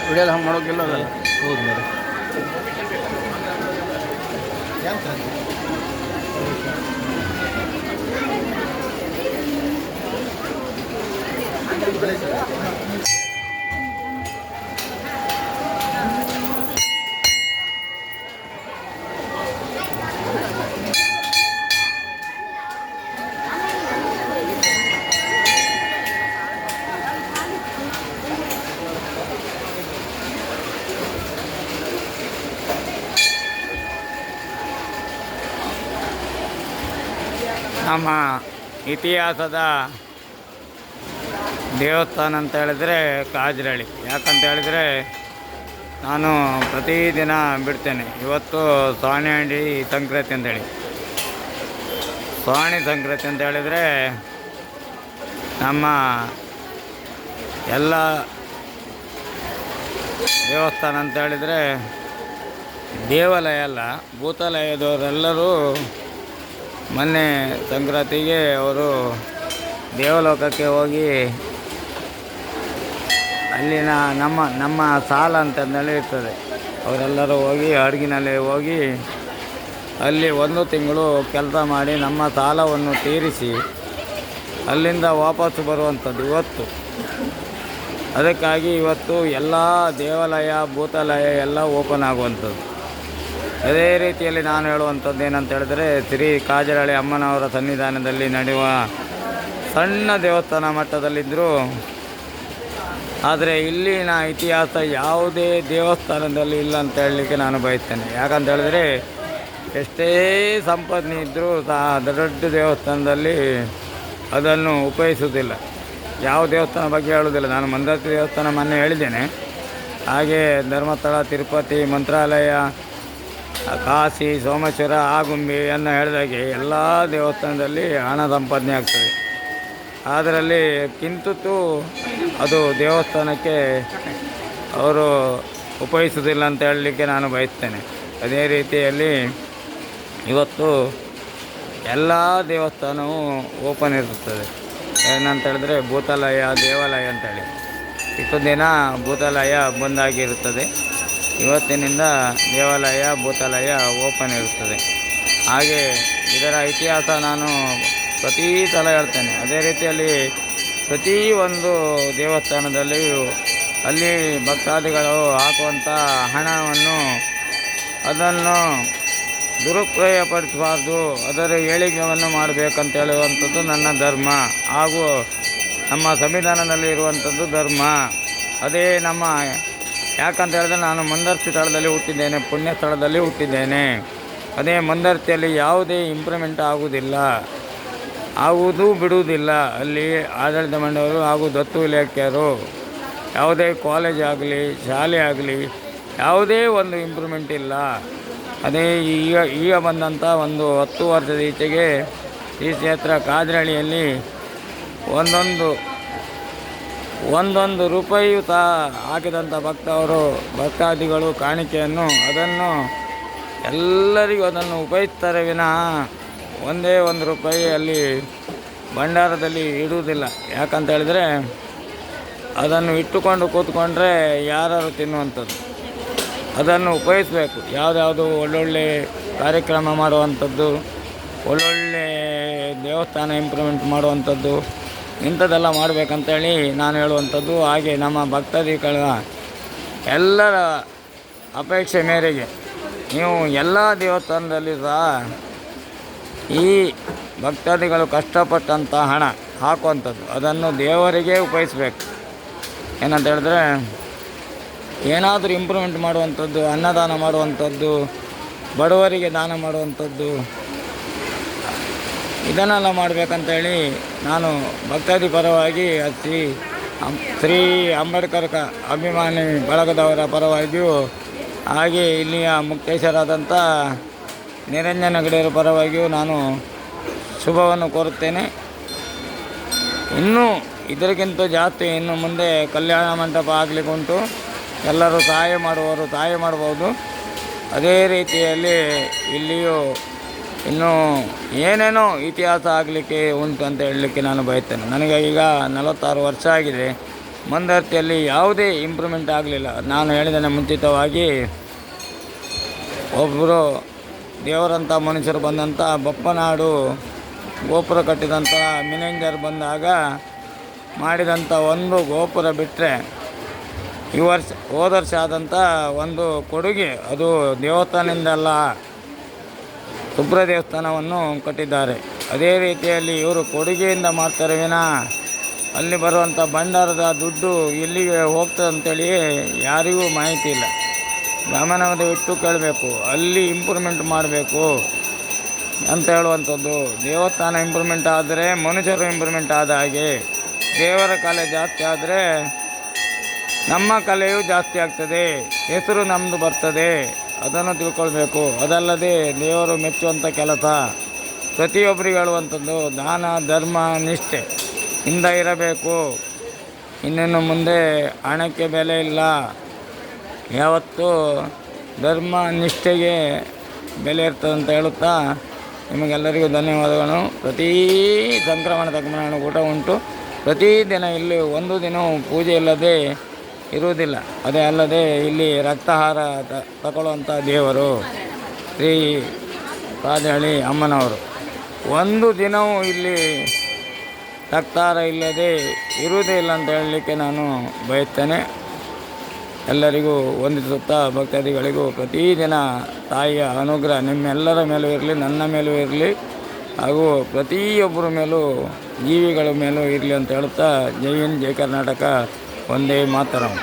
ವಿಡಿಯೋದ ಹಂಗೆ ಮಾಡೋಕ್ಕಿಲ್ಲ ಅದಲ್ಲ. ಹೌದು ಮೇಡಮ್. ನಮ್ಮ ಇತಿಹಾಸದ ದೇವಸ್ಥಾನ ಅಂತ ಹೇಳಿದರೆ ಕಾಜರಹಳ್ಳಿ. ಯಾಕಂತ ಹೇಳಿದರೆ ನಾನು ಪ್ರತಿದಿನ ಬಿಡ್ತೇನೆ. ಇವತ್ತು ಸಾಣೆಹಂಡಿ ಸಂಕ್ರಾಂತಿ ಅಂತೇಳಿ, ಸ್ವಾಣಿ ಸಂಕ್ರಾಂತಿ ಅಂತ ಹೇಳಿದರೆ ನಮ್ಮ ಎಲ್ಲ ದೇವಸ್ಥಾನ ಅಂತ ಹೇಳಿದರೆ ದೇವಾಲಯ ಅಲ್ಲ, ಭೂತಾಲಯದವರೆಲ್ಲರೂ ಮೊನ್ನೆ ಸಂಕ್ರಾಂತಿಗೆ ಅವರು ದೇವಲೋಕಕ್ಕೆ ಹೋಗಿ ಅಲ್ಲಿನ ನಮ್ಮ ಸಾಲ ಅಂತಂದೇಳಿ ಇರ್ತದೆ, ಅವರೆಲ್ಲರೂ ಹೋಗಿ ಹಡಗಿನಲ್ಲಿ ಹೋಗಿ ಅಲ್ಲಿ 1 ತಿಂಗಳು ಕೆಲಸ ಮಾಡಿ ನಮ್ಮ ಸಾಲವನ್ನು ತೀರಿಸಿ ಅಲ್ಲಿಂದ ವಾಪಸ್ಸು ಬರುವಂಥದ್ದು ಇವತ್ತು. ಅದಕ್ಕಾಗಿ ಇವತ್ತು ಎಲ್ಲ ದೇವಾಲಯ ಭೂತಾಲಯ ಎಲ್ಲ ಓಪನ್ ಆಗುವಂಥದ್ದು. ಅದೇ ರೀತಿಯಲ್ಲಿ ನಾನು ಹೇಳುವಂಥದ್ದು ಏನಂತ ಹೇಳಿದ್ರೆ, ಶ್ರೀ ಕಾಜರಹಳ್ಳಿ ಅಮ್ಮನವರ ಸನ್ನಿಧಾನದಲ್ಲಿ ನಡೆಯುವ ಸಣ್ಣ ದೇವಸ್ಥಾನ ಮಟ್ಟದಲ್ಲಿದ್ದರೂ, ಆದರೆ ಇಲ್ಲಿನ ಇತಿಹಾಸ ಯಾವುದೇ ದೇವಸ್ಥಾನದಲ್ಲಿ ಇಲ್ಲ ಅಂತ ಹೇಳಲಿಕ್ಕೆ ನಾನು ಬಯಸ್ತೇನೆ. ಯಾಕಂತ ಹೇಳಿದ್ರೆ ಎಷ್ಟೇ ಸಂಪತ್ತಿ ಇದ್ದರೂ ಸಹ ದೊಡ್ಡ ದೇವಸ್ಥಾನದಲ್ಲಿ ಅದನ್ನು ಉಪಯೋಗಿಸೋದಿಲ್ಲ. ಯಾವ ದೇವಸ್ಥಾನ ಬಗ್ಗೆ ಹೇಳೋದಿಲ್ಲ. ನಾನು ಮಂದಾರ್ತಿ ದೇವಸ್ಥಾನ ಮೊನ್ನೆ ಹೇಳಿದ್ದೇನೆ. ಹಾಗೆ ಧರ್ಮಸ್ಥಳ, ತಿರುಪತಿ, ಮಂತ್ರಾಲಯ, ಕಾಶಿ, ಸೋಮೇಶ್ವರ, ಆಗುಂಬೆಯನ್ನು ಹೇಳಿದಾಗೆ ಎಲ್ಲ ದೇವಸ್ಥಾನದಲ್ಲಿ ಹಣ ಸಂಪಾದನೆ ಆಗ್ತದೆ. ಅದರಲ್ಲಿ ಕಿಂತೂ ಅದು ದೇವಸ್ಥಾನಕ್ಕೆ ಅವರು ಉಪಯೋಗಿಸೋದಿಲ್ಲ ಅಂತ ಹೇಳಲಿಕ್ಕೆ ನಾನು ಬಯಸ್ತೇನೆ. ಅದೇ ರೀತಿಯಲ್ಲಿ ಇವತ್ತು ಎಲ್ಲ ದೇವಸ್ಥಾನವೂ ಓಪನ್ ಇರುತ್ತದೆ. ಏನಂತ ಹೇಳಿದ್ರೆ ಭೂತಾಲಯ, ದೇವಾಲಯ ಅಂತೇಳಿ ಇಷ್ಟು ದಿನ ಭೂತಾಲಯ ಬಂದಾಗಿರುತ್ತದೆ. ಇವತ್ತಿನಿಂದ ದೇವಾಲಯ, ಭೂತಾಲಯ ಓಪನ್ ಇರುತ್ತದೆ. ಹಾಗೆ ಇದರ ಇತಿಹಾಸ ನಾನು ಪ್ರತಿ ಸಲ ಹೇಳ್ತೇನೆ. ಅದೇ ರೀತಿಯಲ್ಲಿ ಪ್ರತಿಯೊಂದು ದೇವಸ್ಥಾನದಲ್ಲಿಯೂ ಅಲ್ಲಿ ಭಕ್ತಾದಿಗಳು ಹಾಕುವಂಥ ಹಣವನ್ನು ಅದನ್ನು ದುರುಪಯೋಗಪಡಿಸಬಾರ್ದು, ಅದರ ಏಳಿಗೆಯನ್ನು ಮಾಡಬೇಕಂತ ಹೇಳುವಂಥದ್ದು ನನ್ನ ಧರ್ಮ, ಹಾಗೂ ನಮ್ಮ ಸಂವಿಧಾನದಲ್ಲಿ ಇರುವಂಥದ್ದು ಧರ್ಮ. ಅದೇ ನಮ್ಮ ಯಾಕಂತ ಹೇಳಿದ್ರೆ ನಾನು ಮಂದರ್ತಿ ಸ್ಥಳದಲ್ಲಿ ಹುಟ್ಟಿದ್ದೇನೆ, ಪುಣ್ಯ ಸ್ಥಳದಲ್ಲಿ ಹುಟ್ಟಿದ್ದೇನೆ. ಅದೇ ಮಂದರ್ತಿಯಲ್ಲಿ ಯಾವುದೇ ಇಂಪ್ರೂವ್ಮೆಂಟ್ ಆಗುವುದಿಲ್ಲ, ಆಗುವುದು ಬಿಡುವುದಿಲ್ಲ. ಅಲ್ಲಿ ಆಡಳಿತ ಮಂಡಳಿಯವರು ಹಾಗೂ ದತ್ತು ಇಲಾಖೆಯರು ಯಾವುದೇ ಕಾಲೇಜ್ ಆಗಲಿ, ಶಾಲೆ ಆಗಲಿ, ಯಾವುದೇ ಒಂದು ಇಂಪ್ರೂವ್ಮೆಂಟ್ ಇಲ್ಲ. ಅದೇ ಈಗ ಬಂದಂಥ ಒಂದು 10 ವರ್ಷದ ಈಚೆಗೆ ಈ ಕ್ಷೇತ್ರ ಕಾಜರಹಳ್ಳಿಯಲ್ಲಿ ಒಂದೊಂದು ರೂಪಾಯಿಯು ಸಹ ಹಾಕಿದಂಥ ಭಕ್ತಾದಿಗಳು ಕಾಣಿಕೆಯನ್ನು ಅದನ್ನು ಎಲ್ಲರಿಗೂ ಅದನ್ನು ಉಪಯೋಗಿಸ್ತಾರೆ ವಿನಃ ಒಂದೇ ಒಂದು ರೂಪಾಯಿ ಅಲ್ಲಿ ಭಂಡಾರದಲ್ಲಿ ಇಡುವುದಿಲ್ಲ. ಯಾಕಂತ ಹೇಳಿದರೆ ಅದನ್ನು ಇಟ್ಟುಕೊಂಡು ಕೂತ್ಕೊಂಡ್ರೆ ಯಾರು ತಿನ್ನುವಂಥದ್ದು. ಅದನ್ನು ಉಪಯೋಗಿಸಬೇಕು. ಯಾವುದ್ಯಾವುದು ಒಳ್ಳೊಳ್ಳೆ ಕಾರ್ಯಕ್ರಮ ಮಾಡುವಂಥದ್ದು, ಒಳ್ಳೊಳ್ಳೆ ದೇವಸ್ಥಾನ ಇಂಪ್ರೂವ್ಮೆಂಟ್ ಮಾಡುವಂಥದ್ದು, ಇಂಥದ್ದೆಲ್ಲ ಮಾಡಬೇಕಂತೇಳಿ ನಾನು ಹೇಳುವಂಥದ್ದು. ಹಾಗೆ ನಮ್ಮ ಭಕ್ತಾದಿಗಳ ಎಲ್ಲರ ಅಪೇಕ್ಷೆ ಮೇರೆಗೆ ನೀವು ಎಲ್ಲ ದೇವಸ್ಥಾನದಲ್ಲಿ ಸಹ ಈ ಭಕ್ತಾದಿಗಳು ಕಷ್ಟಪಟ್ಟಂಥ ಹಣ ಹಾಕುವಂಥದ್ದು ಅದನ್ನು ದೇವರಿಗೆ ಉಪಯೋಗಿಸ್ಬೇಕು. ಏನಂತ ಹೇಳಿದ್ರೆ ಏನಾದರೂ ಇಂಪ್ರೂವ್ಮೆಂಟ್ ಮಾಡುವಂಥದ್ದು, ಅನ್ನದಾನ ಮಾಡುವಂಥದ್ದು, ಬಡವರಿಗೆ ದಾನ ಮಾಡುವಂಥದ್ದು, ಇದನ್ನೆಲ್ಲ ಮಾಡಬೇಕಂತೇಳಿ ನಾನು ಭಕ್ತಾದಿ ಪರವಾಗಿ ಶ್ರೀ ಅಂಬೇಡ್ಕರ್ ಅಭಿಮಾನಿ ಬಳಗದವರ ಪರವಾಗಿಯೂ, ಹಾಗೆ ಇಲ್ಲಿಯ ಮುಕ್ತೇಶ್ವರಾದಂಥ ನಿರಂಜನ ಹೆಗಡೆಯವರ ಪರವಾಗಿಯೂ ನಾನು ಶುಭವನ್ನು ಕೋರುತ್ತೇನೆ. ಇನ್ನೂ ಇದಕ್ಕಿಂತ ಜಾಸ್ತಿ ಇನ್ನು ಮುಂದೆ ಕಲ್ಯಾಣ ಮಂಟಪ ಆಗಲಿಕ್ಕುಂಟು. ಎಲ್ಲರೂ ಸಹಾಯ ಮಾಡುವವರು ಸಹಾಯ ಮಾಡ್ಬೋದು. ಅದೇ ರೀತಿಯಲ್ಲಿ ಇಲ್ಲಿಯೂ ಇನ್ನೂ ಏನೇನೋ ಇತಿಹಾಸ ಆಗಲಿಕ್ಕೆ ಉಂಟು ಅಂತ ಹೇಳಲಿಕ್ಕೆ ನಾನು ಬಯಸ್ತೇನೆ. ನನಗೆ ಈಗ 46 ವರ್ಷ ಆಗಿದೆ. ಮಂದರ್ತಿಯಲ್ಲಿ ಯಾವುದೇ ಇಂಪ್ರೂವ್ಮೆಂಟ್ ಆಗಲಿಲ್ಲ. ನಾನು ಹೇಳಿದ್ದೇನೆ ಮುಂಚಿತವಾಗಿ, ಒಬ್ಬರು ದೇವರಂಥ ಮನುಷ್ಯರು ಬಂದಂಥ ಬಪ್ಪನಾಡು ಗೋಪುರ ಕಟ್ಟಿದಂಥ ಮಿನೇಂಜರ್ ಬಂದಾಗ ಮಾಡಿದಂಥ ಒಂದು ಗೋಪುರ ಬಿಟ್ಟರೆ ಹೋದ ವರ್ಷ ಆದಂಥ ಒಂದು ಕೊಡುಗೆ, ಅದು ದೇವಸ್ಥಾನದಿಂದಲ್ಲ, ಸುಬ್ರ ದೇವಸ್ಥಾನವನ್ನು ಕಟ್ಟಿದ್ದಾರೆ. ಅದೇ ರೀತಿಯಲ್ಲಿ ಇವರು ಕೊಡುಗೆಯಿಂದ ಮಾಡ್ತಾರೆ ವಿನಃ ಅಲ್ಲಿ ಬರುವಂಥ ಭಂಡಾರದ ದುಡ್ಡು ಎಲ್ಲಿಗೆ ಹೋಗ್ತದೆ ಅಂತೇಳಿ ಯಾರಿಗೂ ಮಾಹಿತಿ ಇಲ್ಲ. ಗಮನವಿಟ್ಟು ಕೇಳಬೇಕು. ಅಲ್ಲಿ ಇಂಪ್ರೂವ್ಮೆಂಟ್ ಮಾಡಬೇಕು ಅಂತ ಹೇಳುವಂಥದ್ದು. ದೇವಸ್ಥಾನ ಇಂಪ್ರೂವ್ಮೆಂಟ್ ಆದರೆ ಮನುಷ್ಯರು ಇಂಪ್ರೂವ್ಮೆಂಟ್ ಆದ ಹಾಗೆ, ದೇವರ ಕಲೆ ಜಾಸ್ತಿ ಆದರೆ ನಮ್ಮ ಕಲೆಯೂ ಜಾಸ್ತಿ ಆಗ್ತದೆ, ಹೆಸರು ನಮ್ಮದು ಬರ್ತದೆ. ಅದನ್ನು ತಿಳ್ಕೊಳ್ಬೇಕು. ಅದಲ್ಲದೆ ದೇವರು ಮೆಚ್ಚುವಂಥ ಕೆಲಸ ಪ್ರತಿಯೊಬ್ಬರಿಗೆ ಹೇಳುವಂಥದ್ದು, ದಾನ ಧರ್ಮ ನಿಷ್ಠೆ ಇಂದ ಇರಬೇಕು. ಇನ್ನೇನು ಮುಂದೆ ಹಣಕ್ಕೆ ಬೆಲೆ ಇಲ್ಲ. ಯಾವತ್ತೂ ಧರ್ಮ ನಿಷ್ಠೆಗೆ ಬೆಲೆ ಇರ್ತದೆ ಅಂತ ಹೇಳುತ್ತಾ ನಿಮಗೆಲ್ಲರಿಗೂ ಧನ್ಯವಾದಗಳು. ಪ್ರತಿ ಸಂಕ್ರಮಣ ಊಟ ಉಂಟು. ಪ್ರತಿದಿನ ಇಲ್ಲಿ ಒಂದು ದಿನವೂ ಪೂಜೆ ಇಲ್ಲದೆ ಇರುವುದಿಲ್ಲ. ಅದೇ ಅಲ್ಲದೆ ಇಲ್ಲಿ ರಕ್ತಹಾರ ತಗೊಳ್ಳುವಂಥ ದೇವರು ಶ್ರೀ ರಾಜಹಳ್ಳಿ ಅಮ್ಮನವರು. ಒಂದು ದಿನವೂ ಇಲ್ಲಿ ರಕ್ತಹಾರ ಇಲ್ಲದೆ ಇರುವುದೇ ಇಲ್ಲ ಅಂತ ಹೇಳಲಿಕ್ಕೆ ನಾನು ಬಯಸ್ತೇನೆ. ಎಲ್ಲರಿಗೂ ವಂದಿಸುತ್ತಾ ಭಕ್ತಾದಿಗಳಿಗೂ ಪ್ರತಿದಿನ ತಾಯಿಯ ಅನುಗ್ರಹ ನಿಮ್ಮೆಲ್ಲರ ಮೇಲೂ ಇರಲಿ, ನನ್ನ ಮೇಲೂ ಇರಲಿ, ಹಾಗೂ ಪ್ರತಿಯೊಬ್ಬರ ಮೇಲೂ ಜೀವಿಗಳ ಮೇಲೂ ಇರಲಿ ಅಂತ ಹೇಳುತ್ತಾ, ಜೈ ಹಿಂದ್, ಜೈ ಕರ್ನಾಟಕ, ವಂದೇ ಮಾತರಂ.